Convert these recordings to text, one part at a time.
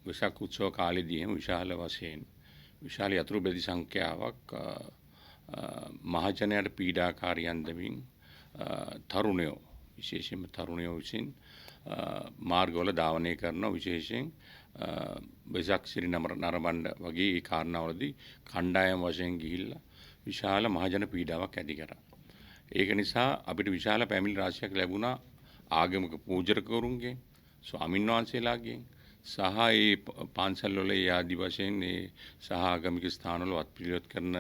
වෙසක් උත්සව කාලෙදීම විශාල වශයෙන් විශාල යතුරු බෙදි සංඛ්‍යාවක් මහජනයාට පීඩාකාරී අන්දමින් තරුණයෝ විශේෂයෙන්ම තරුණයෝ විසින් මාර්ගවල ධාවනය කරන විශේෂයෙන් වෙසක් සිරි නරඹන්න වගේ ඒ කාරණාවලදී කණ්ඩායම් වශයෙන් ගිහිල්ලා විශාල මහජන පීඩාවක් ඇති කරා. ඒක නිසා අපිට විශාල පැමිණිලි රාශියක් ලැබුණා ආගමික පූජකවරුන්ගෙන් ස්වාමින් වහන්සේලාගෙන් සහ ඒ පන්සල්වල ඒ ආදි වශයෙන් ඒ සහ ආගමික ස්ථානවල වත් පිළිවෙත් කරන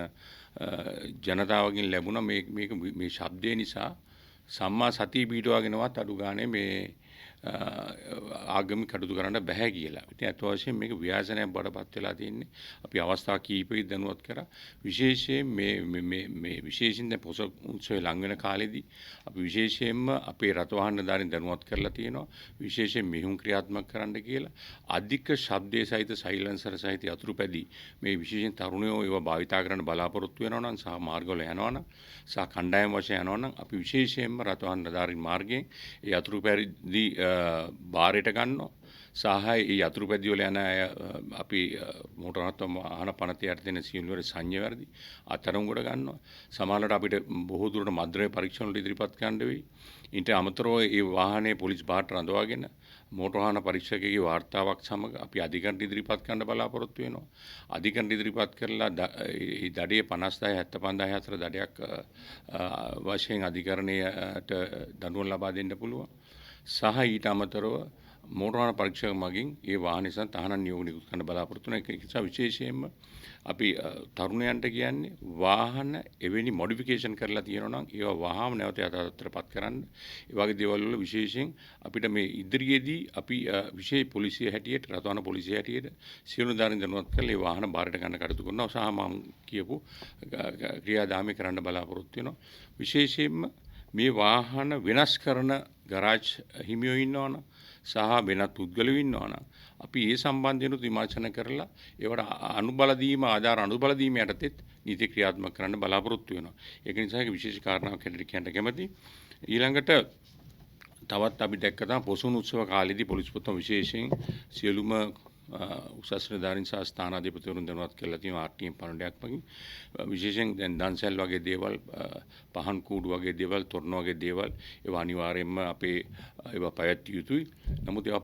ජනතාවගෙන් ලැබුණා මේ ශබ්දය නිසා සම්මා සතිය පිටවගෙනවත් අඩු ගානේ මේ ආගමික කටයුතු කරන්න බෑ කියලා. ඉතින් අත් වශයෙන් මේක ව්‍යාසනයක් බඩපත් වෙලා තියෙන්නේ. අපි අවස්ථා කීපෙක දැනුවත් කරා. විශේෂයෙන් මේ විශේෂින් දැන් පොසොන් උත්සවය ලඟ වෙන කාලෙදී අපි විශේෂයෙන්ම අපේ රථවාහන දාරින් දැනුවත් කරලා තියෙනවා. විශේෂයෙන් මෙහුම් ක්‍රියාත්මක කරන්න කියලා. අධික ශබ්දයේ සහිත සයිලන්සර් සහිත යතුරුපැදි මේ විශේෂයෙන් තරුණයෝ ඒවා භාවිතා කරන්න බලාපොරොත්තු වෙනවා නම් සහ මාර්ගවල යනවා නම් සහ කණ්ඩායම් වශයෙන් යනවා නම් අපි විශේෂයෙන්ම රථවාහන දාරින් මාර්ගයෙන් ඒ යතුරුපැදි බාරයට ගන්නවා සහ ඒ යතුරුපැදි වල යන අපි මෝටර වාහන පනත යටතේ සියලු වල සංඥා වැඩි අතරංගොඩ ගන්නවා සමහරවිට අපිට බොහෝ දුරට මද්ද්‍රව්‍ය පරීක්ෂණ වල ඉදිරිපත් කරන්න වෙයි ඊට අමතරව ඒ වාහනේ පොලිස් බාට රඳවාගෙන මෝටර වාහන පරීක්ෂකගේ වාර්තාවක් සමග අපි අධිකරණයට ඉදිරිපත් කරන්න බලාපොරොත්තු වෙනවා අධිකරණයට ඉදිරිපත් කරලා ඒ දඩේ 50000 75000 අතර දඩයක් වශයෙන් අධිකරණයට දඬුවම් ලබා දෙන්න පුළුවන් සහ ඊට අමතරව මෝටර වාහන පරීක්ෂක මගින් ඒ වාහන නිසා තහනම් නියෝග නිකුත් කරන්න බලාපොරොත්තු වෙන එක නිසා විශේෂයෙන්ම අපි තරුණයන්ට කියන්නේ වාහන එවැනි මොඩිෆිකේෂන් කරලා තියෙනවා නම් ඒවා වහාම නැවත යථාර්ථයටපත් කරන්න. ඒ වගේ දේවල් වල විශේෂයෙන් අපිට මේ ඉදිරියේදී අපි විශේෂ පොලිසිය හැටියට රථවාහන පොලිසිය හැටියට සියලු දාරින් දැනුවත් කරලා ඒ වාහන බාරට ගන්න කටයුතු කරනවා. සහ මම කියපු ක්‍රියාදාමය කරන්න බලාපොරොත්තු වෙනවා. විශේෂයෙන්ම මේ වාහන වෙනස් කරන ගරාජ් හිමියෝ ඉන්නවනම් සහ වෙනත් පුද්ගලයෝ ඉන්නවනම් අපි ඒ සම්බන්ධයෙන් විමර්ශන කරලා ඒවට අනුබල දීම ආධාර අනුබල දීම යටතේත් නීති ක්‍රියාත්මක කරන්න බලාපොරොත්තු වෙනවා. ඒක නිසා ඒක විශේෂ කාරණාවක් හැටියට කියන්න කැමතියි. ඊළඟට තවත් අපි දැක්ක තමයි පොසොන් උත්සව කාලෙදී පොලිස් පොතම විශේෂයෙන් සියලුම උසස් නිලධාරීන් සහ ස්ථානාධිපතිවරුන් දැනුවත් කරලා තියෙනවා RTM පණ්ඩයක් වගේ විශේෂයෙන් දැන් දන්සැල් වගේ දේවල් පහන් කූඩු වගේ දේවල් තොරණ වගේ දේවල් ඒවා අනිවාර්යයෙන්ම අපේ ඒවා පැවැත්විය යුතුයි. නමුත් ඒවා